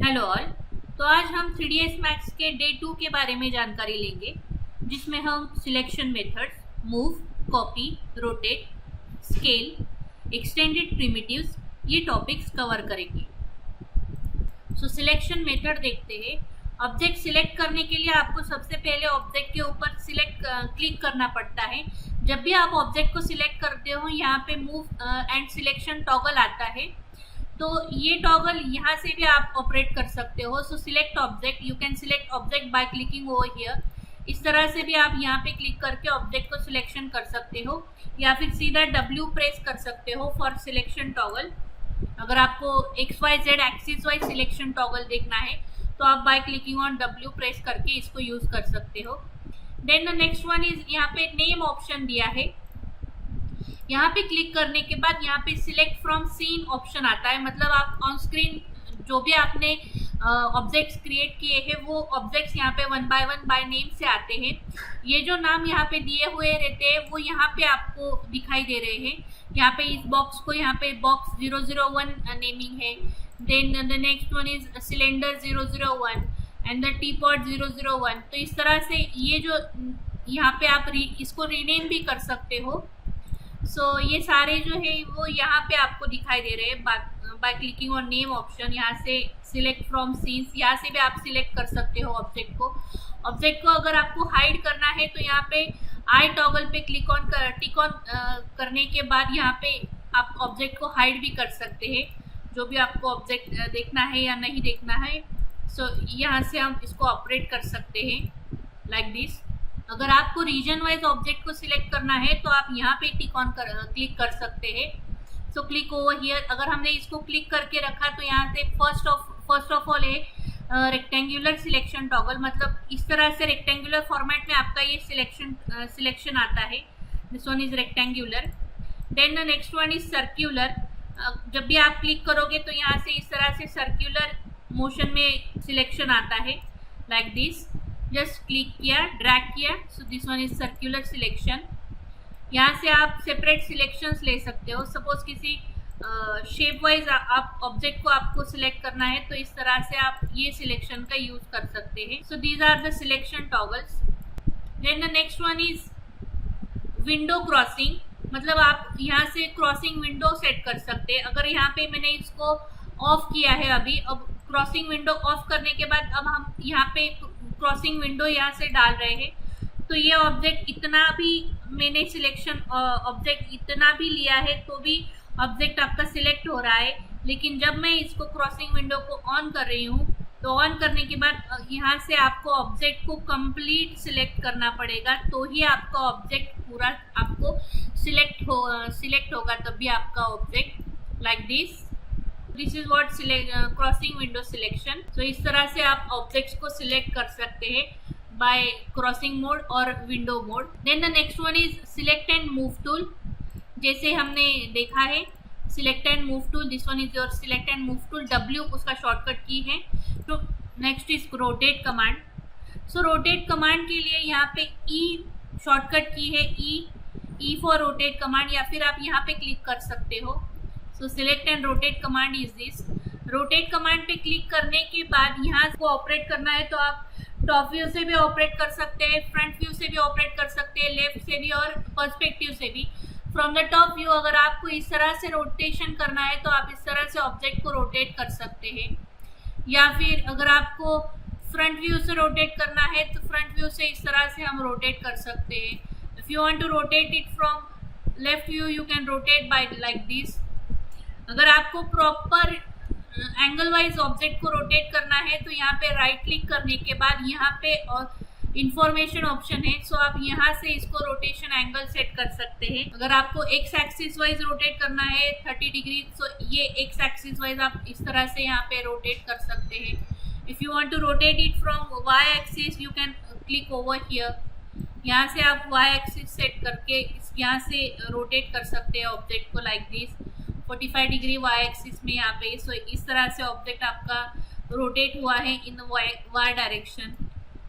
Hello all. तो आज हम 3ds मैथ्स के डे 2 के बारे में जानकारी लेंगे, जिसमें हम selection methods, move, copy, rotate, scale, extended primitives ये टॉपिक्स कवर करेंगे। सो सिलेक्शन मेथड देखते हैं। ऑब्जेक्ट सिलेक्ट करने के लिए आपको सबसे पहले ऑब्जेक्ट के ऊपर क्लिक करना पड़ता है। जब भी आप ऑब्जेक्ट को सिलेक्ट करते हो, यहाँ पे मूव एंड सिलेक्शन टॉगल आता है, तो ये टॉगल यहाँ से भी आप ऑपरेट कर सकते हो। सो select object, you can select object by clicking over here. इस तरह से भी आप यहाँ पे क्लिक करके ऑब्जेक्ट को सिलेक्शन कर सकते हो, या फिर सीधा W प्रेस कर सकते हो फॉर सिलेक्शन टॉगल। अगर आपको XYZ axis wise selection toggle देखना है तो आप by clicking on W press करके इसको यूज कर सकते हो। Then the next one is, यहाँ पे नेम ऑप्शन दिया है। यहाँ पे क्लिक करने के बाद यहाँ पे सिलेक्ट फ्रॉम सीन ऑप्शन आता है, मतलब आप ऑन स्क्रीन जो भी आपने ऑब्जेक्ट्स क्रिएट किए हैं वो ऑब्जेक्ट्स यहाँ पे वन बाय नेम से आते हैं। ये जो नाम यहाँ पे दिए हुए रहते हैं वो यहाँ पे आपको दिखाई दे रहे हैं। यहाँ पे इस बॉक्स को यहाँ पे बॉक्स 001 नेमिंग है। Then the next one is cylinder 001 and the teapot 001। तो इस तरह से ये जो यहाँ पे आप इसको रीनेम भी कर सकते हो। सो ये सारे जो है वो यहाँ पे आपको दिखाई दे रहे हैं bye clicking on name option. यहाँ से सिलेक्ट फ्रॉम सीन्स, यहाँ से भी आप सिलेक्ट कर सकते हो ऑब्जेक्ट को। अगर आपको हाइड करना है तो यहाँ पे आई टॉगल पे टिक ऑन करने के बाद यहाँ पे आप ऑब्जेक्ट को हाइड भी कर सकते हैं, जो भी आपको ऑब्जेक्ट देखना है या नहीं देखना है। सो यहाँ से हम इसको ऑपरेट कर सकते हैं लाइक दिस। अगर आपको रीजन वाइज ऑब्जेक्ट को सिलेक्ट करना है तो आप यहाँ पे क्लिक कर सकते हैं। So click over here. अगर हमने इसको क्लिक करके रखा तो यहाँ से फर्स्ट ऑफ ऑल है रेक्टेंगुलर सिलेक्शन टॉगल, मतलब इस तरह से रेक्टेंगुलर फॉर्मेट में आपका ये सिलेक्शन आता है। This one is rectangular. Then the next one is circular. जब भी आप क्लिक करोगे तो यहाँ से इस तरह से सर्क्यूलर मोशन में सिलेक्शन आता है लाइक दिस। जस्ट क्लिक किया, ड्रैग किया, सो this one is circular selection. यहाँ से आप सेपरेट सिलेक्शंस ले सकते हो। सपोज किसी शेप वाइज आप ऑब्जेक्ट को आपको सिलेक्ट करना है तो इस तरह से आप ये सिलेक्शन का यूज कर सकते हैं। So these are the selection toggles. Then the next one is window crossing, मतलब आप यहाँ से क्रॉसिंग विंडो सेट कर सकते हैं। अगर यहाँ पे मैंने इसको ऑफ किया है अभी, अब क्रॉसिंग विंडो ऑफ करने के बाद अब हम यहाँ पे क्रॉसिंग विंडो यहाँ से डाल रहे हैं, तो ये ऑब्जेक्ट इतना भी मैंने ऑब्जेक्ट इतना भी लिया है तो भी ऑब्जेक्ट आपका सिलेक्ट हो रहा है। लेकिन जब मैं इसको क्रॉसिंग विंडो को ऑन कर रही हूँ तो ऑन करने के बाद यहाँ से आपको ऑब्जेक्ट को कंप्लीट सिलेक्ट करना पड़ेगा, तो ही आपका ऑब्जेक्ट पूरा आपको सिलेक्ट होगा, तभी आपका object like this. This is what crossing window selection. तो इस तरह से आप ऑब्जेक्ट्स को सिलेक्ट कर सकते हैं बाय क्रॉसिंग मोड और window mode. Then the next one is select and move tool. जैसे हमने देखा है select and move tool, this one is your select and move tool. W उसका शॉर्टकट की है। तो next is rotate command. So rotate command के लिए यहाँ पे E शॉर्टकट की है, E फॉर रोटेट कमांड, या फिर आप यहाँ पे क्लिक कर सकते हो। सो select and rotate command is this. Rotate command पे क्लिक करने के बाद यहाँ को ऑपरेट करना है तो आप टॉप व्यू से भी ऑपरेट कर सकते हैं, फ्रंट व्यू से भी ऑपरेट कर सकते हैं, लेफ्ट से भी और पर्सपेक्टिव से भी। फ्रॉम द टॉप व्यू अगर आपको इस तरह से रोटेशन करना है तो आप इस तरह से ऑब्जेक्ट को रोटेट कर सकते हैं, या फिर अगर आपको फ्रंट व्यू से रोटेट करना है तो फ्रंट व्यू से इस तरह से हम रोटेट कर सकते हैं। If you want to rotate it from left view you can rotate by like this. अगर आपको प्रॉपर एंगल वाइज ऑब्जेक्ट को रोटेट करना है तो यहाँ पे राइट क्लिक करने के बाद यहाँ पे इंफॉर्मेशन ऑप्शन है। सो आप यहाँ से इसको रोटेशन एंगल सेट कर सकते हैं। अगर आपको एक्स एक्सिस वाइज रोटेट करना है 30 डिग्री, तो ये एक्स एक्सिस वाइज आप इस तरह से यहाँ पे रोटेट कर सकते हैं। If you want to rotate it from Y axis you can click over here. यहाँ से आप वाई एक्सिस सेट करके यहाँ से रोटेट कर सकते हैं ऑब्जेक्ट को like this 45 degree Y axis में यहाँ पे। सो इस तरह से ऑब्जेक्ट आपका रोटेट हुआ है in Y direction.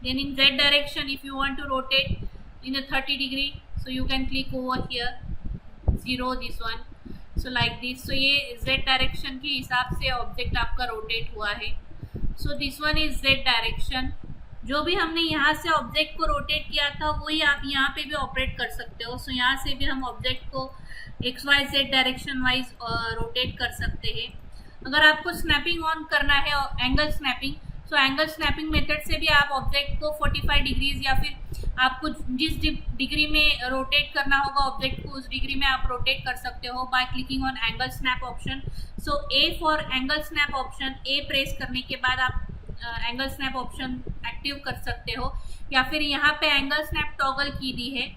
Then in Z direction if you want to rotate in 30 degree so you can click over here 0 this one. So like this. So ये जेड डायरेक्शन के हिसाब से ऑब्जेक्ट आपका rotate हुआ है। सो this one is Z direction. जो भी हमने यहाँ से ऑब्जेक्ट को रोटेट किया था वही आप यहाँ पे भी ऑपरेट कर सकते हो। सो यहाँ से भी हम ऑब्जेक्ट को XYZ डायरेक्शन वाइज रोटेट कर सकते हैं। अगर आपको स्नैपिंग ऑन करना है, angle snapping, so angle snapping method से भी आप ऑब्जेक्ट को 45 डिग्रीज या फिर आपको जिस डिग्री में रोटेट करना होगा ऑब्जेक्ट को उस डिग्री में आप रोटेट कर सकते हो bye clicking on angle snap option. So A for angle snap option, A press करने के बाद आप एंगल स्नैप ऑप्शन एक्टिव कर सकते हो, या फिर यहाँ पे एंगल स्नैप टॉगल की दी है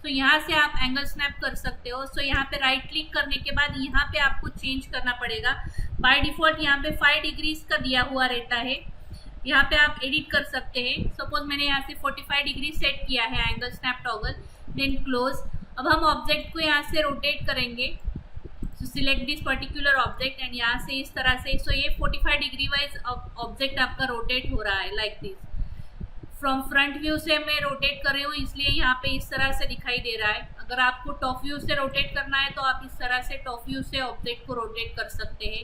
तो यहाँ से आप एंगल स्नैप कर सकते हो। सो यहाँ पे राइट क्लिक करने के बाद यहाँ पे आपको चेंज करना पड़ेगा। बाय डिफॉल्ट यहाँ पे 5 डिग्रीज का दिया हुआ रहता है, यहाँ पे आप एडिट कर सकते हैं। सपोज मैंने यहाँ से 45 डिग्री सेट किया है angle snap toggle, then close. अब हम ऑब्जेक्ट को यहाँ से रोटेट करेंगे। So select this particular object and यहाँ से इस तरह से, सो ये 45 डिग्री वाइज ऑब्जेक्ट आपका रोटेट हो रहा है like this. From front view से मैं रोटेट कर रही हूँ इसलिए यहाँ पे इस तरह से दिखाई दे रहा है। अगर आपको टॉप व्यू से रोटेट करना है तो आप इस तरह से टॉप व्यू से ऑब्जेक्ट को रोटेट कर सकते हैं।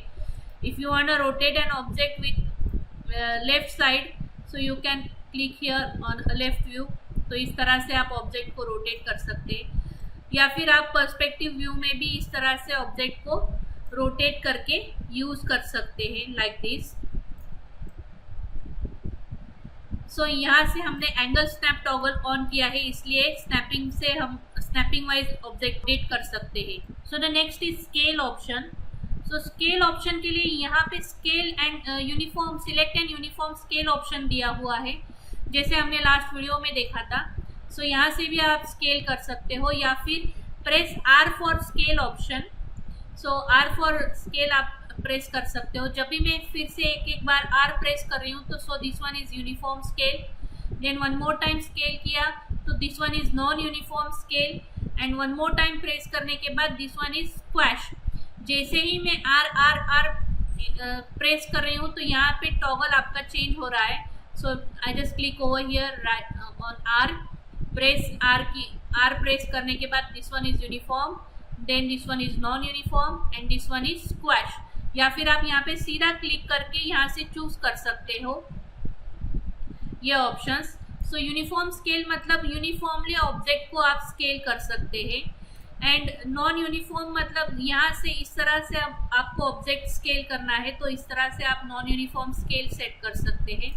If you want to rotate an object with left side, so you can click here on left view. तो इस तरह से आप ऑब्जेक्ट को रोटेट कर सकते हैं, या फिर आप पर्सपेक्टिव व्यू में भी इस तरह से ऑब्जेक्ट को रोटेट करके यूज कर सकते हैं लाइक दिस। सो यहाँ से हमने एंगल स्नैप टॉगल ऑन किया है इसलिए स्नैपिंग से हम स्नैपिंग वाइज ऑब्जेक्ट रोटेट कर सकते हैं। So the next is scale option. So scale option के लिए यहाँ पे scale and uniform, select and uniform scale option दिया हुआ है जैसे हमने लास्ट वीडियो में देखा था। सो यहाँ से भी आप स्केल कर सकते हो, या फिर press R for scale option. So R for scale आप प्रेस कर सकते हो। जब भी मैं फिर से एक बार R प्रेस कर रही हूँ तो so this one is uniform scale, then one more time scale किया तो this one is non uniform scale, and one more time press करने के बाद दिस वन इज स्क्वैश। जैसे ही मैं R प्रेस कर रही हूँ तो यहाँ पे टॉगल आपका चेंज हो रहा है। So I just click over here on R, press R press करने के बाद this one is uniform, then this one is non uniform and this one is squash. या फिर आप यहाँ पे सीधा क्लिक करके यहाँ से चूज कर सकते हो ये ऑप्शंस। सो यूनिफॉर्म स्केल मतलब यूनिफॉर्मली ऑब्जेक्ट को आप स्केल कर सकते हैं, एंड नॉन यूनिफॉर्म मतलब यहाँ से इस तरह से आपको ऑब्जेक्ट स्केल करना है तो इस तरह से आप नॉन यूनिफॉर्म स्केल सेट कर सकते हैं।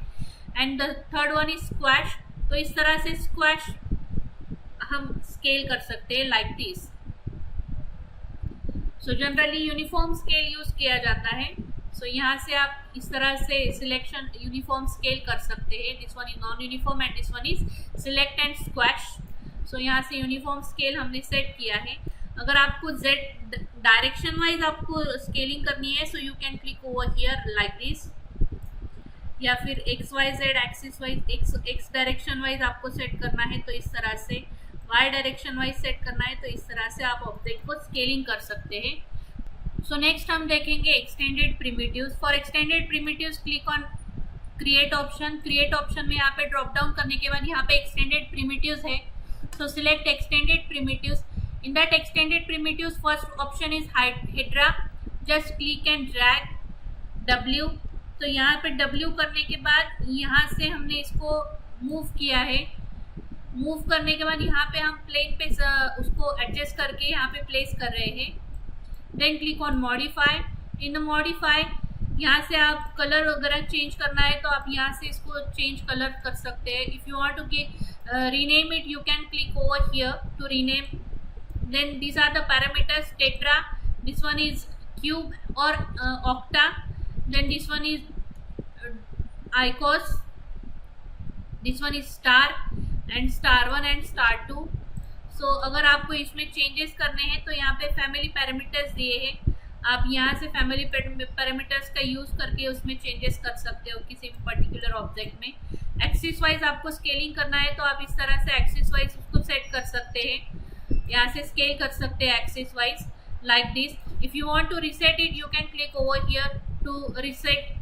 And the third one is squash, तो इस तरह से स्क्वैश हम स्केल कर सकते हैं like this. So generally uniform scale use किया जाता है। सो यहाँ से आप इस तरह से सिलेक्शन यूनिफॉर्म स्केल कर सकते हैं। This one is non uniform and this one is select and squash. So यहाँ से यूनिफॉर्म स्केल हमने सेट किया है। अगर आपको Z डायरेक्शन वाइज आपको स्केलिंग करनी है so you can click over here like this, या फिर XYZ axis wise X direction wise आपको सेट करना है तो इस तरह से, Y डायरेक्शन वाइज सेट करना है तो इस तरह से आप ऑब्जेक्ट को स्केलिंग कर सकते हैं। सो नेक्स्ट हम देखेंगे extended primitives. For extended primitives click on create option. Create option में यहाँ पे ड्रॉप डाउन करने के बाद यहाँ पे एक्सटेंडेड प्रिमिटिव्स है, सो select extended primitives. In that extended primitives first option is Hedra, just click and drag W। तो यहाँ पे W करने के बाद यहाँ से हमने इसको मूव किया है। मूव करने के बाद यहाँ पे हम प्लेन पे उसको एडजस्ट करके यहाँ पे प्लेस कर रहे हैं। Then click on modify. In the modify यहाँ से आप कलर वगैरह चेंज करना है तो आप यहाँ से इसको चेंज कलर कर सकते हैं। If you want to rename it you can click over here to rename. Then these are the parameters: tetra, this one is cube or octa, then this one is icos, this one is star and star 1 and star 2. So अगर आपको इसमें changes करने हैं तो यहाँ पे family parameters दिए हैं, आप यहाँ से फैमिली पैरामीटर्स का यूज़ करके उसमें चेंजेस कर सकते हो किसी भी पर्टिकुलर ऑब्जेक्ट में। एक्सिस वाइज आपको स्केलिंग करना है तो आप इस तरह से एक्सिस वाइज उसको सेट कर सकते हैं, यहाँ से स्केल कर सकते हैं axis wise like this. If you want to reset it you can click over here to reset.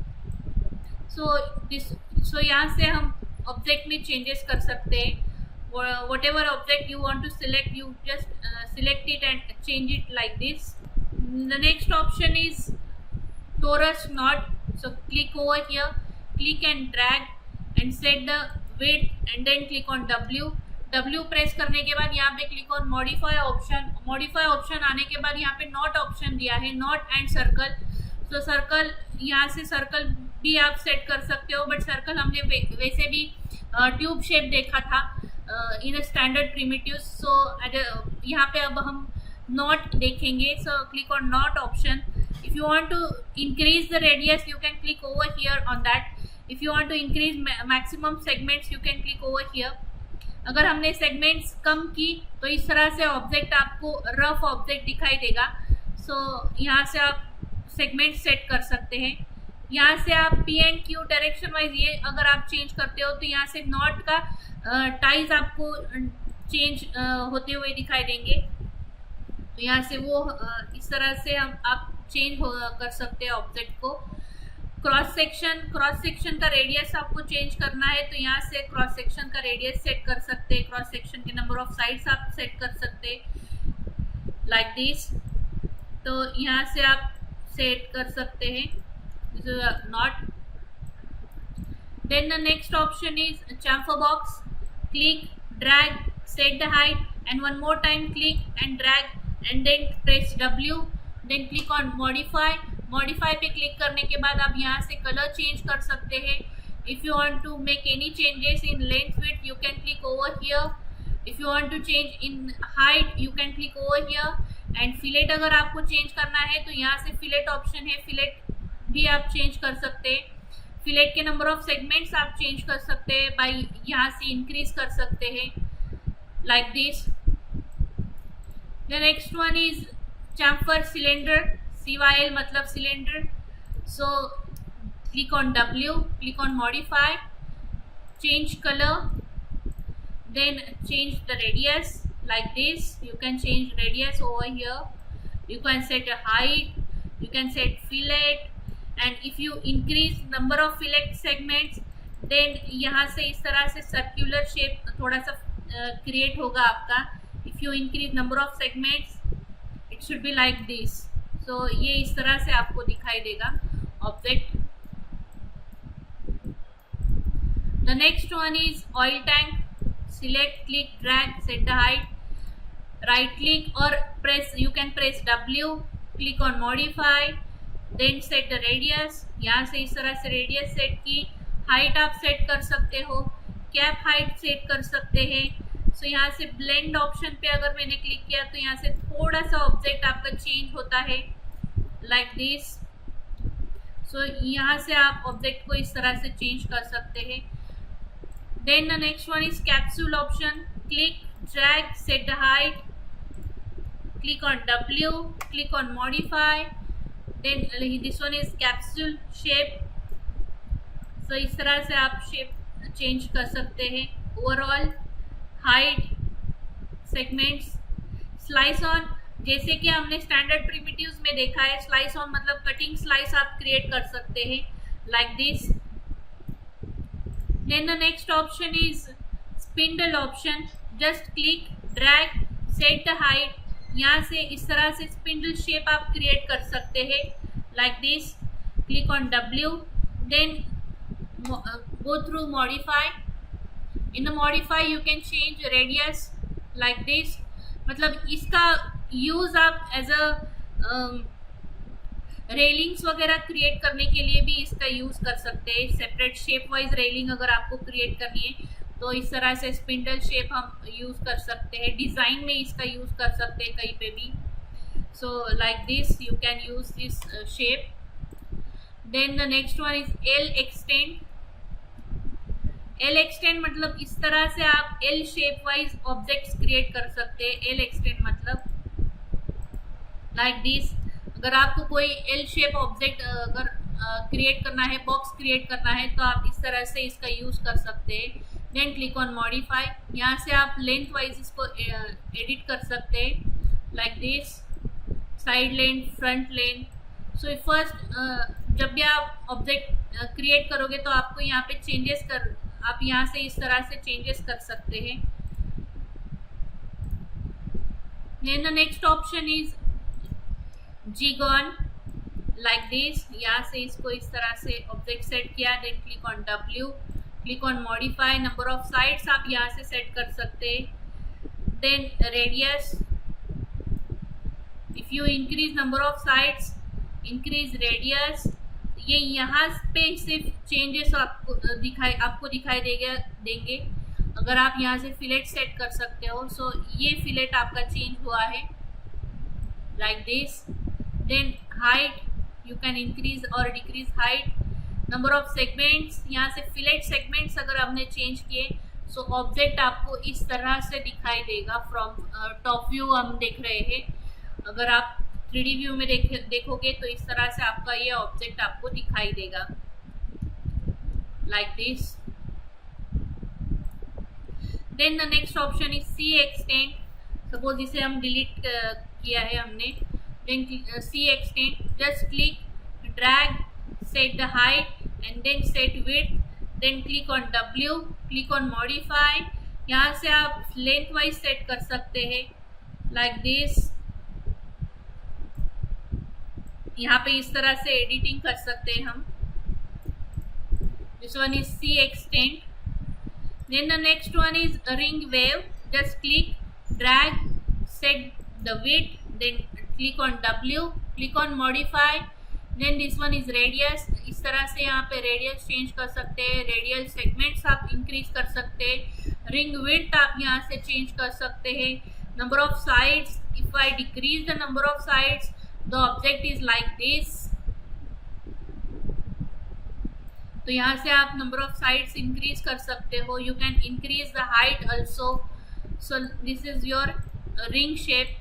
So यहाँ से हम ऑब्जेक्ट में चेंजेस कर सकते हैं। whatever object you want to select, you just select it and change it like this. The next option is torus knot, so click over here, click and drag and set the width and then click on W press करने के बाद यहाँ पे click on modify option आने के बाद यहाँ पे नॉट ऑप्शन दिया है, नॉट एंड सर्कल। तो सर्कल, यहाँ से सर्कल भी आप सेट कर सकते हो, बट सर्कल हमने वैसे भी ट्यूब शेप देखा था इन स्टैंडर्ड प्रिमिटिव्स। सो यहाँ पे अब हम नॉट देखेंगे। सो click on knot option. If you want to increase the radius you can click over here on that. If you want to increase maximum segments you can click over here. अगर हमने segments कम की तो इस तरह से object आपको rough object दिखाई देगा। सो यहाँ से आप सेगमेंट सेट कर सकते हैं। यहाँ से आप P and Q direction wise ये अगर आप चेंज करते हो तो यहाँ से नॉट का टाइज आपको चेंज होते हुए दिखाई देंगे। तो यहाँ से वो इस तरह से आप चेंज कर सकते हैं ऑब्जेक्ट को। क्रॉस सेक्शन का रेडियस आपको चेंज करना है तो यहाँ से क्रॉस सेक्शन का रेडियस सेट कर सकते हैं। क्रॉस सेक्शन के नंबर ऑफ साइड्स आप सेट कर सकते हैं लाइक दिस। तो यहाँ से आप सेट कर सकते हैं knot. Then the next option is chamfer box। Click, drag, set the height and one more time click and drag and then press W। Then click on modify पे click करने के बाद आप यहाँ से कलर चेंज कर सकते हैं। If you want to make any changes in length width you can click over here. If you want to change in height you can click over here. And fillet अगर आपको change करना है तो यहाँ से फिलेट ऑप्शन है, fillet भी आप चेंज कर सकते हैं। फिलेट के नंबर ऑफ सेगमेंट्स आप चेंज कर सकते हैं बाई यहाँ से इंक्रीज कर सकते हैं like this. The next one is chamfer cylinder। CYL मतलब cylinder. So click on W, click on modify, change colour, then change the radius like this. You can change radius over here. You can set a height, you can set fillet, and if you increase number of fillet segments then यहाँ से इस तरह से circular shape थोड़ा सा create होगा आपका। If you increase number of segments it should be like this। तो ये इस तरह से आपको दिखाई देगा object. The next one is oil tank. Select, click, drag, set the height, right click और press, you can press W, click on modify, then set the radius. यहाँ से इस तरह से रेडियस सेट की, हाइट आप सेट कर सकते हो, कैप हाइट सेट कर सकते हैं। सो यहाँ से ब्लेंड ऑप्शन पे अगर मैंने क्लिक किया तो यहाँ से थोड़ा सा ऑब्जेक्ट आपका चेंज होता है लाइक दिस। सो यहाँ से आप ऑब्जेक्ट को इस तरह से चेंज कर सकते हैं। Then the next one is capsule option. Click, drag, set the height, click on W, click on modify, then this one is capsule shape. So इस तरह से आप शेप चेंज कर सकते हैं। Overall height, segments, slice on, जैसे कि हमने स्टैंडर्ड प्रिमिटिव्स में देखा है, स्लाइस ऑन मतलब कटिंग स्लाइस आप क्रिएट कर सकते हैं like this. Then the next option is spindle option. Just click, drag, set the height, यहाँ से इस तरह से स्पिंडल शेप आप क्रिएट कर सकते हैं like this. Click on W, then go through modify। in the modify you can change radius like this। मतलब इसका यूज आप एज अ रेलिंग्स वगैरह क्रिएट करने के लिए भी इसका यूज कर सकते हैं। सेपरेट शेप वाइज रेलिंग अगर आपको क्रिएट करनी है तो इस तरह से स्पिंडल शेप हम यूज कर सकते हैं। डिजाइन में इसका यूज कर सकते हैं कहीं पे भी। So like this you can use this shape. Then the next one is L extend। L extend मतलब इस तरह से आप L shape wise objects create कर सकते हैं। L extend मतलब लाइक दिस। अगर आपको कोई L शेप ऑब्जेक्ट अगर क्रिएट करना है, बॉक्स क्रिएट करना है तो आप इस तरह से इसका यूज कर सकते हैं। देन क्लिक ऑन मॉडिफाई, यहाँ से आप लेंथ वाइज इसको एडिट कर सकते हैं like this, side length, front length. So first जब भी आप ऑब्जेक्ट क्रिएट करोगे तो आपको यहाँ पे चेंजेस आप यहाँ से इस तरह से चेंजेस कर सकते हैं। Then the next option is gengon like this. यहाँ से इसको इस तरह से ऑब्जेक्ट सेट किया, then click on W, click on modify. Number of sides आप यहाँ से सेट कर सकते हैं। Then radius, if you increase number of sides, increase radius. ये यहाँ पे सिर्फ चेंजेस आपको दिखाई देंगे। अगर आप यहाँ से फिलेट सेट कर सकते हो, सो ये फिलेट आपका चेंज हुआ है like this. Then height, you can increase और decrease height. Number of segments, यहाँ से फिलेट सेगमेंट्स अगर हमने चेंज किए, सो ऑब्जेक्ट आपको इस तरह से दिखाई देगा। फ्रॉम टॉप व्यू हम देख रहे हैं, अगर आप 3D व्यू में देखोगे तो इस तरह से आपका ये ऑब्जेक्ट आपको दिखाई देगा like this. Then the next option is C extend. Suppose इसे हम डिलीट किया है हमने, then C extend, just click, drag, set the height and then set width, then click on W, click on modify. यहाँ से आप length wise set कर सकते हैं लाइक दिस। यहाँ पे इस तरह से एडिटिंग कर सकते हैं हम। This one is C extend. Then the next one is ring wave, just click, drag, set the width, then click on W, click on modify. Then this one is radius. इस तरह से यहाँ पे radius change कर सकते हैं, radial segments आप increase कर सकते हैं, रिंग विड्थ आप यहाँ से चेंज कर सकते हैं। Number of sides, if I decrease the number of sides, the object is like this। तो यहाँ से आप नंबर ऑफ साइड्स इंक्रीज कर सकते हो। You can increase the height also. So this is your ring shape,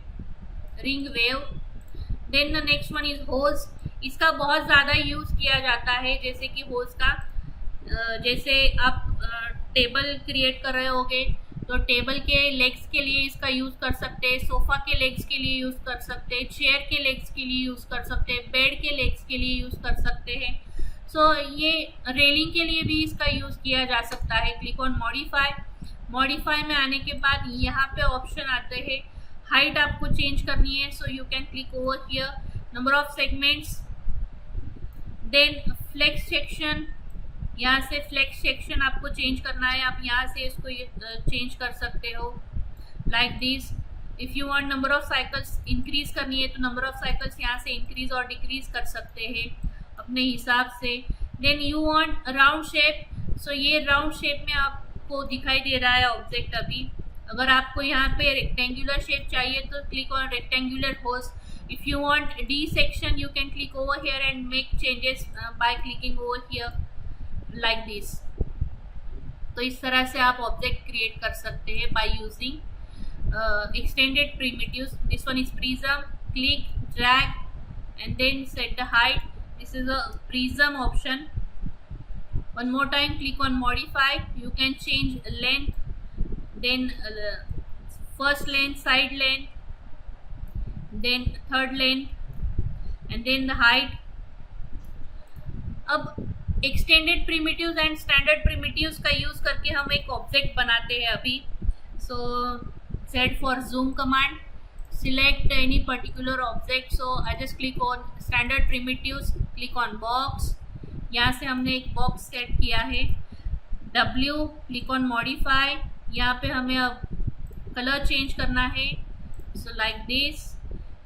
ring wave. Then the next one is hose. इसका बहुत ज़्यादा यूज किया जाता है, जैसे कि होज का जैसे आप टेबल क्रिएट कर रहे होगे तो टेबल के लेग्स के लिए इसका यूज़ कर सकते हैं, सोफ़ा के लेग्स के लिए यूज़ कर सकते हैं, चेयर के लेग्स के लिए यूज़ कर सकते हैं, बेड के लेग्स के लिए यूज़ कर सकते हैं। सो ये रेलिंग के लिए भी इसका यूज़ किया जा सकता है। Click on modify. मॉडिफाई में आने के बाद यहाँ पे ऑप्शन आते हैं, हाइट आपको चेंज करनी है, so you can click over here. Number of segments, then flex section, यहाँ से फ्लेक्स सेक्शन आपको चेंज करना है, आप यहाँ से इसको चेंज कर सकते हो like this. If you want number of cycles increase करनी है तो नंबर ऑफ साइकिल्स यहाँ से इंक्रीज और डिक्रीज कर सकते हैं अपने हिसाब से। Then you want round shape, so ये राउंड शेप में आपको दिखाई दे रहा है ऑब्जेक्ट अभी। अगर आपको यहाँ पे रेक्टेंगुलर शेप चाहिए तो click on rectangular hose. If you want D section, you can click over here and make changes by clicking over here like this. तो इस तरह से आप ऑब्जेक्ट क्रिएट कर सकते हैं by using extended primitives. This one is prism, click, drag and then set the height. This is a prism option. One more time, click on modify, you can change length, then first length, side length, then third length and then the height. अब extended primitives and standard primitives का use करके हम एक object बनाते हैं अभी। So Z for zoom command, select any particular object. So I just click on standard primitives, click on box. यहाँ से हमने एक बॉक्स सेट किया है। W, click on modify. यहाँ पे हमें अब कलर चेंज करना है, so like this.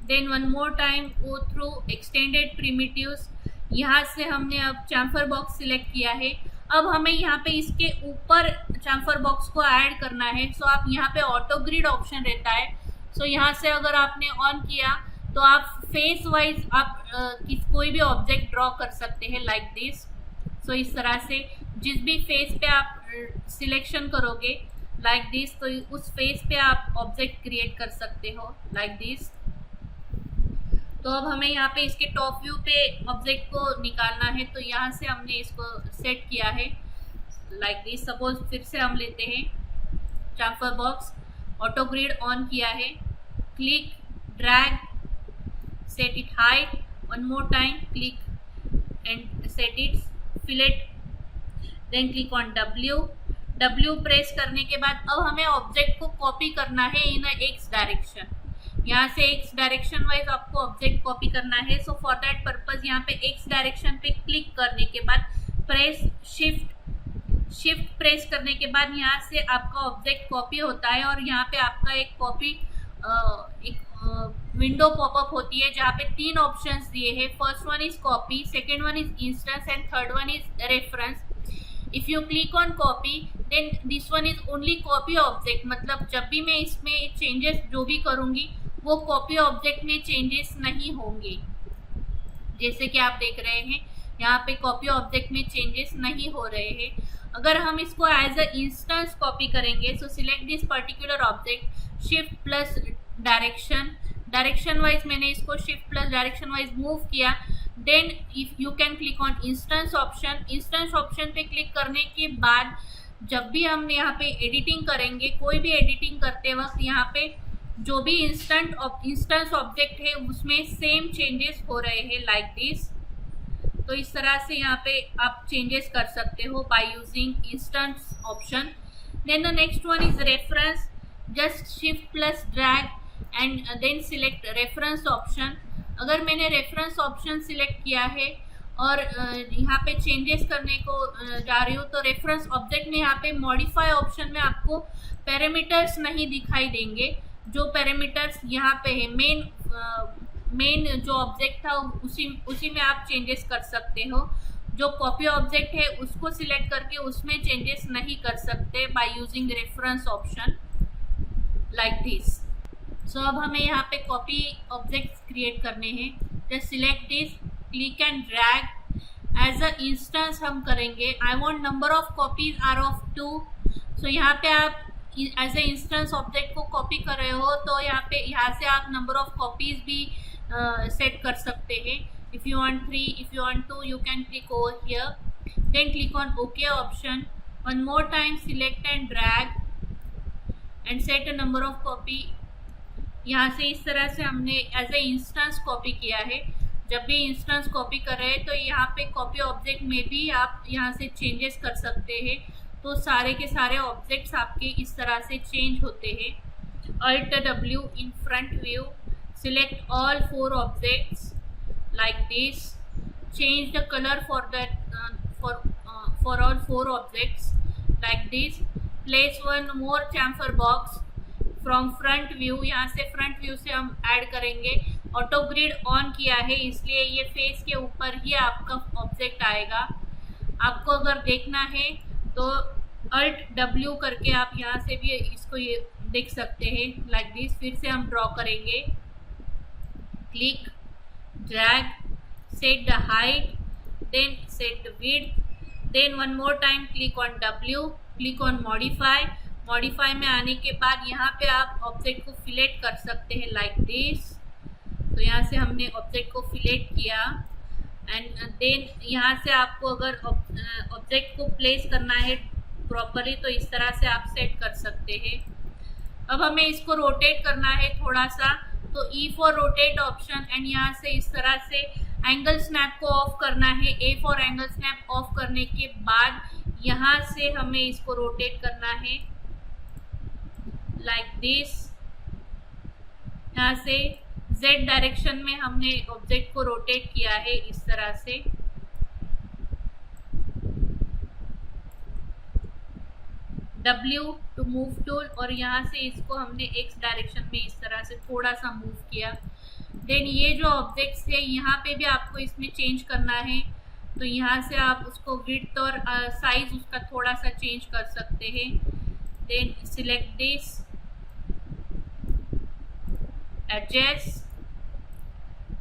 Then one more time go through extended primitives. यहाँ से हमने अब चैम्फर बॉक्स सिलेक्ट किया है। अब हमें यहाँ पे इसके ऊपर चैम्फर बॉक्स को ऐड करना है। सो आप यहाँ पे ऑटो ग्रिड ऑप्शन रहता है, सो यहाँ से अगर आपने ऑन किया तो आप फेस वाइज आप कोई भी ऑब्जेक्ट ड्रॉ कर सकते हैं लाइक दिस। सो इस तरह से जिस भी फेस पे आप सिलेक्शन करोगे लाइक दिस, तो उस फेस पे आप ऑब्जेक्ट क्रिएट कर सकते हो लाइक दिस। तो अब हमें यहाँ पे इसके टॉप व्यू पे ऑब्जेक्ट को निकालना है, तो यहाँ से हमने इसको सेट किया है लाइक दिस। सपोज फिर से हम लेते हैं chamfer box, auto grid on किया है, click, drag, set it height, one more time, click and set it fillet, then click on W press करने के बाद अब हमें ऑब्जेक्ट को कॉपी करना है इन एक्स डायरेक्शन। यहाँ से एक्स डायरेक्शन वाइज आपको ऑब्जेक्ट कॉपी करना है। सो फॉर दैट पर्पज यहाँ पे एक्स डायरेक्शन पे क्लिक करने के बाद प्रेस शिफ्ट प्रेस करने के बाद यहाँ से आपका ऑब्जेक्ट कॉपी होता है और यहाँ पे आपका एक कॉपी विंडो पॉपअप होती है जहाँ पे 3 ऑप्शंस दिए हैं। First one is copy, second one is instance and third one is reference. If you click on copy then this one is only copy object, मतलब जब भी मैं इसमें चेंजेस जो भी करूँगी वो कॉपी ऑब्जेक्ट में चेंजेस नहीं होंगे। जैसे कि आप देख रहे हैं यहाँ पे कॉपी ऑब्जेक्ट में चेंजेस नहीं हो रहे हैं। अगर हम इसको एज अ इंस्टेंस कॉपी करेंगे, so select this particular object, shift plus direction wise मैंने इसको shift plus direction wise move किया। Then if you can click on instance option पे क्लिक करने के बाद जब भी हम यहाँ पे एडिटिंग करेंगे, कोई भी एडिटिंग करते वक्त यहाँ पे जो भी इंस्टेंस ऑब्जेक्ट है उसमें सेम चेंजेस हो रहे हैं लाइक दिस। तो इस तरह से यहाँ पे आप चेंजेस कर सकते हो by using instance option. Then the next one is reference, just shift plus drag and then select reference option. अगर मैंने रेफरेंस ऑप्शन सिलेक्ट किया है और यहाँ पे चेंजेस करने को जा रही हूँ तो रेफरेंस ऑब्जेक्ट में यहाँ पे मॉडिफाई ऑप्शन में आपको पैरामीटर्स नहीं दिखाई देंगे। जो पैरामीटर्स यहाँ पे है मेन जो ऑब्जेक्ट था उसी में आप चेंजेस कर सकते हो। जो कॉपी ऑब्जेक्ट है उसको सिलेक्ट करके उसमें चेंजेस नहीं कर सकते by using reference option like this. So अब हमें यहाँ पे कॉपी ऑब्जेक्ट्स क्रिएट करने हैं। Just select this, click and drag as a instance हम करेंगे। I want number of copies are of 2। So यहाँ पे आप एज ए इंस्टेंस ऑब्जेक्ट को कॉपी कर रहे हो तो यहाँ से आप नंबर ऑफ कॉपीज भी सेट कर सकते हैं। If you want 3, if you want 2, you can click over here, then click on okay option. One more time select and drag and set a number of copy. यहाँ से इस तरह से हमने एज ए इंस्टेंस कॉपी किया है। जब भी इंस्टेंस कॉपी कर रहे हैं तो यहाँ पे कॉपी ऑब्जेक्ट में भी आप यहाँ से चेंजेस कर सकते हैं। तो सारे के सारे ऑब्जेक्ट्स आपके इस तरह से चेंज होते हैं। Alt W in front view, select all 4 objects like this. Change the color for all 4 objects like this. Place one more chamfer box from front view. यहाँ से फ्रंट व्यू से हम ऐड करेंगे। ऑटो ग्रिड ऑन किया है इसलिए ये face के ऊपर ही आपका ऑब्जेक्ट आएगा। आपको अगर देखना है तो Alt W करके आप यहाँ से भी इसको ये देख सकते हैं लाइक दिस। फिर से हम ड्रॉ करेंगे, click, drag, set the height, then set the width, then one more time click on W, click on modify में आने के बाद यहाँ पे आप ऑब्जेक्ट को फिलेट कर सकते हैं लाइक दिस। तो यहाँ से हमने ऑब्जेक्ट को फिलेट किया एंड देन यहाँ से आपको अगर ऑब्जेक्ट को प्लेस करना है प्रॉपरली तो इस तरह से आप सेट कर सकते हैं। अब हमें इसको रोटेट करना है थोड़ा सा, तो E for rotate option and यहाँ से इस तरह से एंगल स्नैप को ऑफ करना है। A for angle snap of करने के बाद यहाँ से हमें इसको रोटेट करना है लाइक दिस। यहाँ से Z डायरेक्शन में हमने ऑब्जेक्ट को रोटेट किया है इस तरह से। W टू मूव टूल और यहाँ से इसको हमने X डायरेक्शन में इस तरह से थोड़ा सा मूव किया। देन ये जो ऑब्जेक्ट्स है यहाँ पे भी आपको इसमें चेंज करना है तो यहाँ से आप उसको विड्थ और साइज उसका थोड़ा सा चेंज कर सकते हैं। Then select this, adjust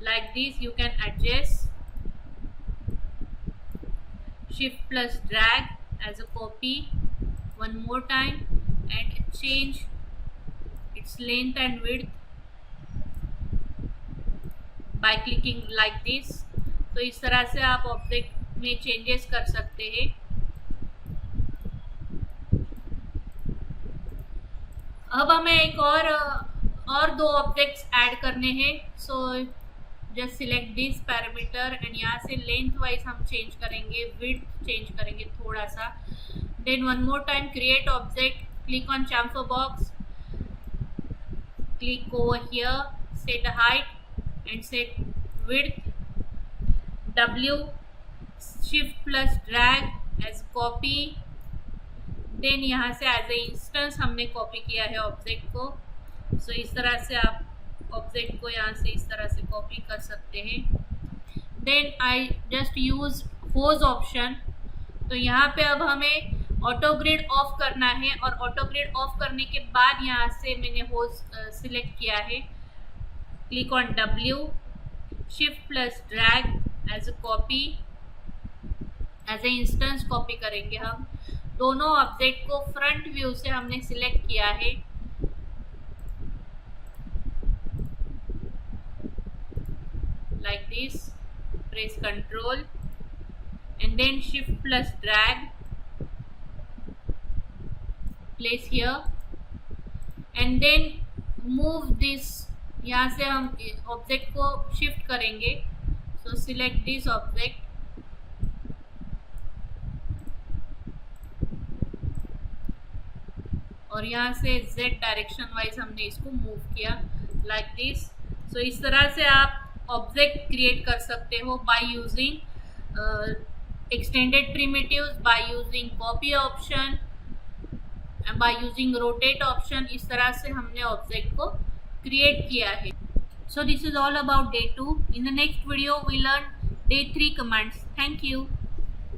like this, you can adjust, shift plus drag as a copy, one more time and change its length and width by clicking like this। तो इस तरह से आप ऑब्जेक्ट में चेंजेस कर सकते हैं। अब हमें एक और 2 ऑब्जेक्ट्स ऐड करने हैं। So just select this parameter and यहाँ से लेंथ वाइज हम चेंज करेंगे, विड्थ चेंज करेंगे थोड़ा सा। Then one more time create object, click on chamfer box, click over here, set a height and set width. W, shift plus drag as copy. Then यहाँ से as a instance हमने copy किया है object को. सो इस तरह से आप ऑब्जेक्ट को यहाँ से इस तरह से कॉपी कर सकते हैं. Then I just use hose option. तो यहाँ पे अब हमें ऑटो ग्रिड ऑफ करना है और ऑटो ग्रिड ऑफ करने के बाद यहाँ से मैंने होज सिलेक्ट किया है. Click on W, shift plus drag as a copy. As a instance copy करेंगे हम. दोनों ऑब्जेक्ट को फ्रंट व्यू से हमने सिलेक्ट किया है. Like this. Press control and then shift plus drag, place here and then move this. यहाँ से हम ऑब्जेक्ट को शिफ्ट करेंगे. so select this object और यहाँ से Z डायरेक्शन वाइज हमने इसको मूव किया लाइक दिस. सो इस तरह से आप ऑब्जेक्ट क्रिएट कर सकते हो by using extended primitives, by using copy option and by using rotate option. इस तरह से हमने ऑब्जेक्ट को क्रिएट किया है. So this is all about day 2. In the next video we learn day 3 commands. Thank you.